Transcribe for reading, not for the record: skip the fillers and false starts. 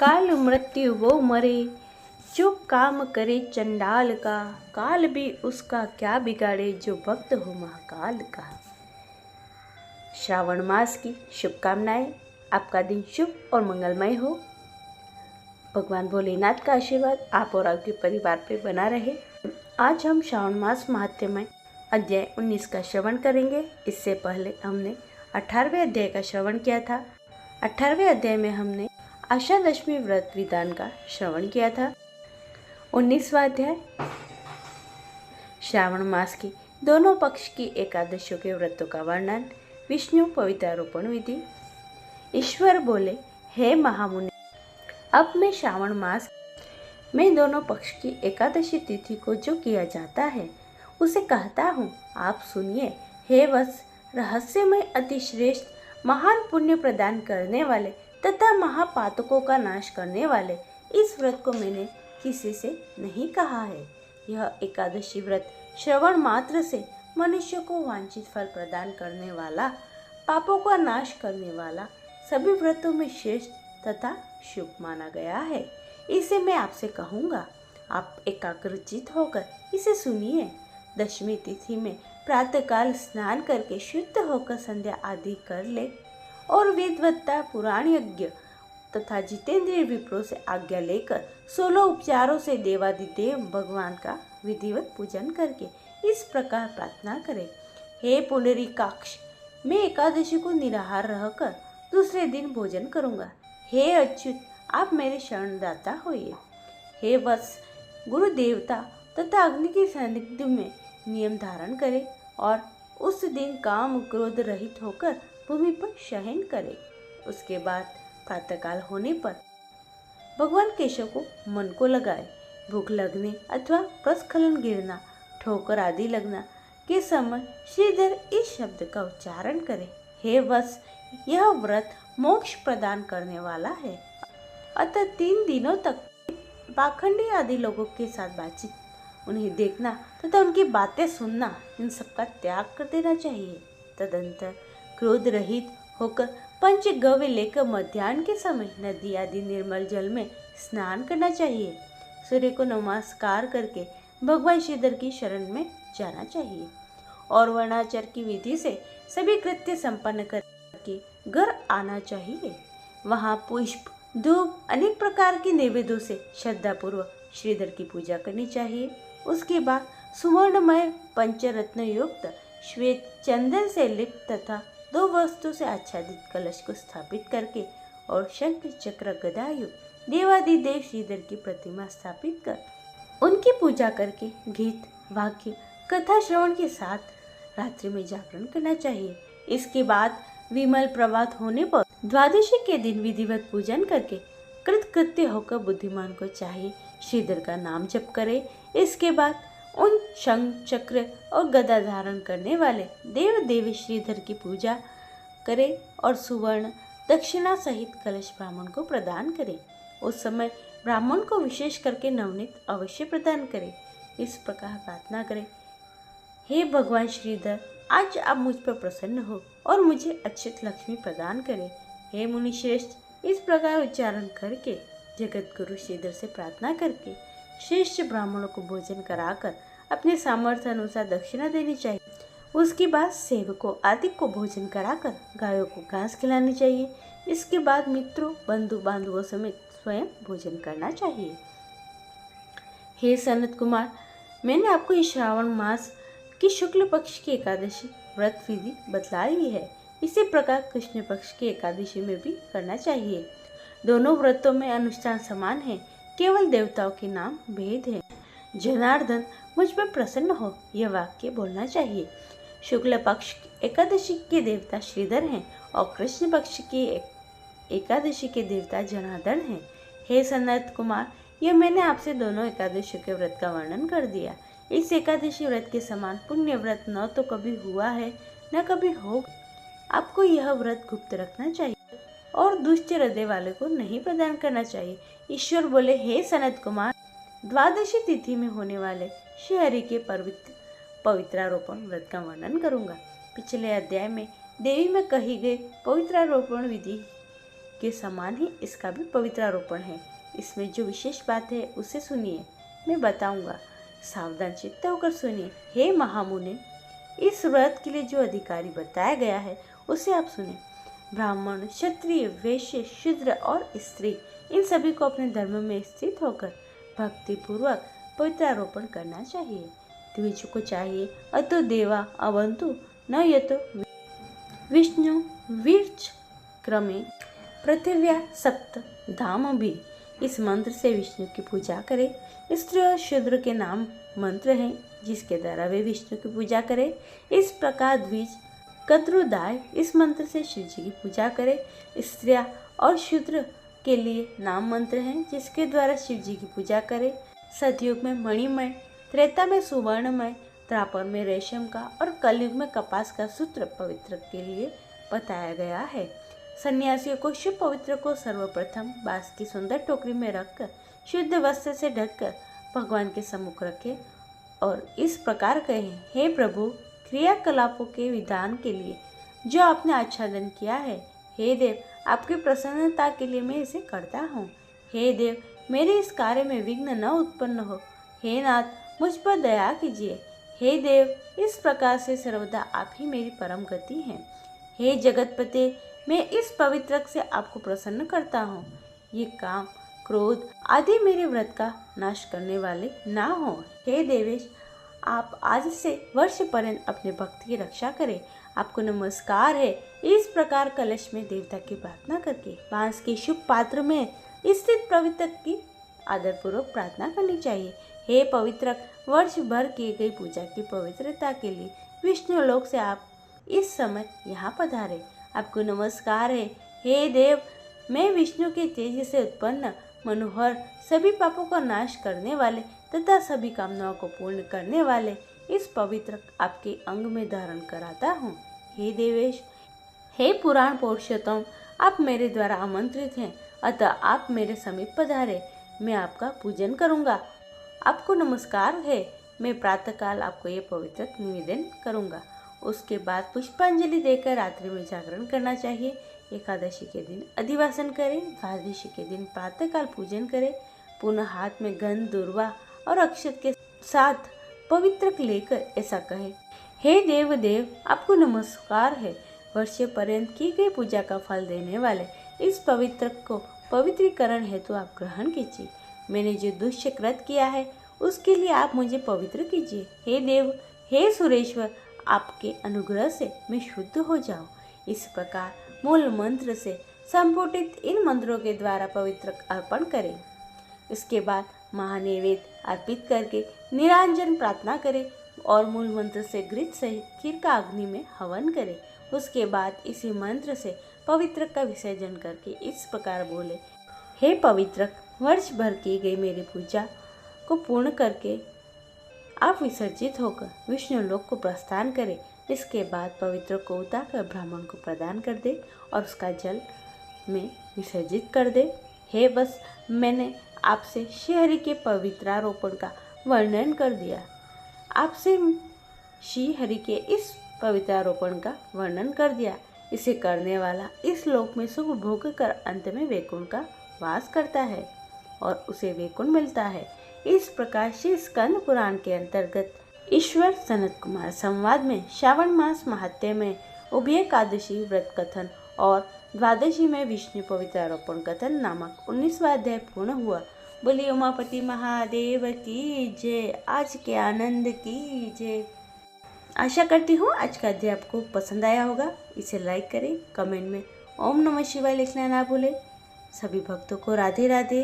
काल मृत्यु वो मरे जो काम करे चंडाल का, काल भी उसका क्या बिगाड़े जो भक्त हो महाकाल का। श्रावण मास की शुभकामनाएं। आपका दिन शुभ और मंगलमय हो। भगवान भोलेनाथ का आशीर्वाद आप और आपके परिवार पे बना रहे। आज हम श्रावण मास महात्म्य अध्याय 19 का श्रवण करेंगे। इससे पहले हमने 18वें अध्याय का श्रवण किया था। 18वें अध्याय में हमने आषाढ़ व्रत विधान का श्रवण किया था। 19वां अध्याय श्रावण मास की दोनों पक्ष की एकादशियों के व्रतों का वर्णन, विष्णु पवित्रारोपण विधि। ईश्वर बोले, हे महामुनि, अब मैं श्रावण मास में दोनों पक्ष की एकादशी तिथि को जो किया जाता है उसे कहता हूँ, आप सुनिए। हे वत्स, रहस्यमय अति श्रेष्ठ महान पुण्य प्रदान करने वाले तथा महापातकों का नाश करने वाले इस व्रत को मैंने किसी से नहीं कहा है। यह एकादशी व्रत श्रवण मात्र से मनुष्य को वांछित फल प्रदान करने वाला, पापों का नाश करने वाला, सभी व्रतों में श्रेष्ठ तथा शुभ माना गया है। इसे मैं आपसे कहूँगा, आप एकाग्रचित होकर इसे सुनिए। दशमी तिथि में प्रातःकाल स्नान करके शुद्ध होकर संध्या आदि कर ले और वेदवत्ता पुराण यज्ञ तथा जितेंद्रिय विप्रों से आज्ञा लेकर 16 उपचारों से देवादिदेव भगवान का विधिवत पूजन करके इस प्रकार प्रार्थना करें, हे पुंडरीकाक्ष, मैं एकादशी को निराहार रहकर दूसरे दिन भोजन करूंगा। हे अच्युत, आप मेरे शरणदाता होइए। हे वत्स, गुरु देवता तथा अग्नि के सानिध्य में नियम धारण करें और उस दिन काम क्रोध रहित होकर भूमि पर शयन करे। उसके बाद प्रातःकाल होने पर भगवान केशव को मन को लगाए। भूख लगने अथवा प्रस्खलन, गिरना, ठोकर आदि लगना के समय श्रीधर इस शब्द का उच्चारण करे। हे वत्स, यह व्रत मोक्ष प्रदान करने वाला है। अतः 3 दिनों तक पाखंडी आदि लोगों के साथ बातचीत, उन्हें देखना तथा उनकी बातें सुनना, इन सबका त्याग कर देना चाहिए। तदंतर क्रोध रहित होकर पंचगव्य लेकर मध्याह्न के समय नदी आदि निर्मल जल में स्नान करना चाहिए। सूर्य को नमस्कार करके भगवान श्रीधर की शरण में जाना चाहिए और वर्णाचार की विधि से सभी कृत्य संपन्न करके घर आना चाहिए। वहाँ पुष्प, धूप, अनेक प्रकार के नैवेद्यों से श्रद्धापूर्वक श्रीधर की पूजा करनी चाहिए। उसके बाद सुवर्णमय पंचरत्न युक्त श्वेत चंदन से लिप्त तथा 2 वस्तु से आच्छादित कलश को स्थापित करके और शंख चक्र गदायुक्त देवादिदेव श्रीधर की प्रतिमा स्थापित कर उनकी पूजा करके गीत, वाक्य, कथा श्रवण के साथ रात्रि में जागरण करना चाहिए। इसके बाद विमल प्रभात होने पर द्वादशी के दिन विधिवत पूजन करके कृतकृत्य होकर बुद्धिमान को चाहिए श्रीधर का नाम जप करे। इसके बाद उन शंख चक्र और गदा धारण करने वाले देव देवी श्रीधर की पूजा करे और सुवर्ण दक्षिणा सहित कलश ब्राह्मण को प्रदान करे। उस समय ब्राह्मण को विशेष करके नवनीत अवश्य प्रदान करे। इस प्रकार प्रार्थना करे, हे भगवान श्रीधर, आज आप मुझ पर प्रसन्न हो और मुझे अच्युत लक्ष्मी प्रदान करे। हे मुनि श्रेष्ठ, इस प्रकार उच्चारण करके जगत गुरु श्रीधर से प्रार्थना करके श्रेष्ठ ब्राह्मणों को भोजन कराकर अपने सामर्थ्य अनुसार दक्षिणा देनी चाहिए। उसके बाद सेवकों आदि को भोजन कराकर गायों को घास खिलानी चाहिए। इसके बाद मित्रों, बंधु बांधवों समेत स्वयं भोजन करना चाहिए। हे सनत कुमार, मैंने आपको इस श्रावण मास की शुक्ल पक्ष की एकादशी व्रत विधि बतलाई है। इसी प्रकार कृष्ण पक्ष की एकादशी में भी करना चाहिए। दोनों व्रतों में अनुष्ठान समान है, केवल देवताओं के नाम भेद है। जनार्दन, मुझ पर प्रसन्न हो, यह वाक्य बोलना चाहिए। शुक्ल पक्ष एकादशी के देवता श्रीधर हैं और कृष्ण पक्ष की एकादशी के देवता जनार्दन हैं। हे सनत कुमार, यह मैंने आपसे दोनों एकादशी के व्रत का वर्णन कर दिया। इस एकादशी व्रत के समान पुण्य व्रत न तो कभी हुआ है न कभी होगा। आपको यह व्रत गुप्त रखना चाहिए और दुष्ट हृदय वाले को नहीं प्रदान करना चाहिए। ईश्वर बोले, हे सनत कुमार, द्वादशी तिथि में होने वाले श्री हरि के पवित्रारोपण व्रत का वर्णन करूंगा। पिछले अध्याय में देवी में कही गई पवित्रारोपण विधि के समान ही इसका भी पवित्र आरोपण है। इसमें जो विशेष बात है उसे सुनिए, मैं बताऊंगा। सावधान चित्त होकर सुनिए। हे महामुनि, इस व्रत के लिए जो अधिकारी बताया गया है उसे आप सुने। ब्राह्मण, क्षत्रिय, वैश्य, शूद्र और स्त्री, इन सभी को अपने धर्म में स्थित होकर भक्ति पूर्वक पवित्र आरोपण करना चाहिए। द्विज को चाहिए अतो देवा अवंतु न यतो विष्णु वीर्च क्रमे पृथिव्या सप्त धाम भी। इस मंत्र से विष्णु की पूजा करें। स्त्री और शूद्र के नाम मंत्र हैं जिसके द्वारा वे विष्णु की पूजा करें। इस प्रकार द्विज कत्रुदाय इस मंत्र से शिव जी की पूजा करें। स्त्रियां और शूद्र के लिए नाम मंत्र हैं जिसके द्वारा शिव जी की पूजा करें। सतयुग में मणिमय, त्रेता में सुवर्णमय, द्वापर में रेशम का और कलयुग में कपास का सूत्र पवित्र के लिए बताया गया है। सन्यासियों को शुभ पवित्र को सर्वप्रथम बांस की सुंदर टोकरी में रखकर शुद्ध वस्त्र से ढककर भगवान के सम्मुख रखें और इस प्रकार कहें, हे प्रभु, क्रियाकलापों के विधान के लिए जो आपने आच्छादन किया है, हे देव, आपकी प्रसन्नता के लिए मैं इसे करता हूँ। हे देव, मेरे इस कार्य में विघ्न न उत्पन्न हो। हे नाथ, मुझ पर दया कीजिए। हे देव, इस प्रकार से सर्वदा आप ही मेरी परम गति हैं। हे जगतपते, मैं इस पवित्र से आपको प्रसन्न करता हूँ। ये काम, क्रोध आदि मेरे व्रत का नाश करने वाले ना हो। हे देवेश, आप आज से वर्ष पर्यंत अपने भक्त की रक्षा करें। आपको नमस्कार है। इस प्रकार कलश में देवता की प्रार्थना करके बांस के शुभ पात्र में स्थित पवित्र की आदरपूर्वक प्रार्थना करनी चाहिए। हे पवित्र, वर्ष भर की गई पूजा की पवित्रता के लिए विष्णु लोक से आप इस समय यहाँ पधारे। आपको नमस्कार है। हे देव, मैं विष्णु के तेज से उत्पन्न मनोहर, सभी पापों का नाश करने वाले तथा सभी कामनाओं को पूर्ण करने वाले इस पवित्र आपके अंग में धारण कराता हूँ। हे देवेश, हे पुराण पुरुषोत्तम, आप मेरे द्वारा आमंत्रित हैं, अतः आप मेरे समीप पधारे। मैं आपका पूजन करूँगा। आपको नमस्कार है। मैं प्रातःकाल आपको ये पवित्र निवेदन करूँगा। उसके बाद पुष्पांजलि देकर रात्रि में जागरण करना चाहिए। एकादशी के दिन अधिवासन करें। द्वादशी के दिन प्रातःकाल पूजन करें। पुनः हाथ में गंध, दूर्वा और अक्षत के साथ पवित्र लेकर ऐसा कहे, हे देव देव, आपको नमस्कार है। वर्षों पर्यंत की गई पूजा का फल देने वाले इस पवित्र को पवित्रीकरण हेतु आप ग्रहण कीजिए। मैंने जो दुष्य कृत किया है उसके लिए आप मुझे पवित्र कीजिए। हे देव, हे सुरेश्वर, आपके अनुग्रह से मैं शुद्ध हो जाऊं। इस प्रकार मूल मंत्र से संपुटित इन मंत्रों के द्वारा पवित्र अर्पण करें। इसके बाद महानैवेद्य अर्पित करके निरांजन प्रार्थना करें और मूल मंत्र से घृत सहित खीर का अग्नि में हवन करें। उसके बाद इसी मंत्र से पवित्र का विसर्जन करके इस प्रकार बोले, हे पवित्र, वर्ष भर की गई मेरी पूजा को पूर्ण करके आप विसर्जित होकर विष्णु लोक को प्रस्थान करें। इसके बाद पवित्र को उतारकर ब्राह्मण को प्रदान कर दे और उसका जल में विसर्जित कर दे। हे बस, मैंने आपसे श्रीहरि के पवित्रारोपण का वर्णन कर दिया। आपसे श्रीहरि के इस पवित्रारोपण का वर्णन कर दिया। इसे करने वाला इस लोक में सुख भोग कर अंत में वैकुंठ का वास करता है और उसे वैकुंठ मिलता है। इस प्रकार श्री स्कंद पुराण के अंतर्गत ईश्वर सनत कुमार संवाद में श्रावण मास महात्म्य में उभय एकादशी व्रत कथन और द्वादशी में विष्णु पवित्रारोपण कथन नामक 19वां अध्याय पूर्ण हुआ। बोलिए उमापति महादेव की जय। आज के आनंद की जय। आशा करती हूँ आज का अध्याय आपको पसंद आया होगा। इसे लाइक करें, कमेंट में ओम नमः शिवाय लिखना ना भूलें। सभी भक्तों को राधे राधे।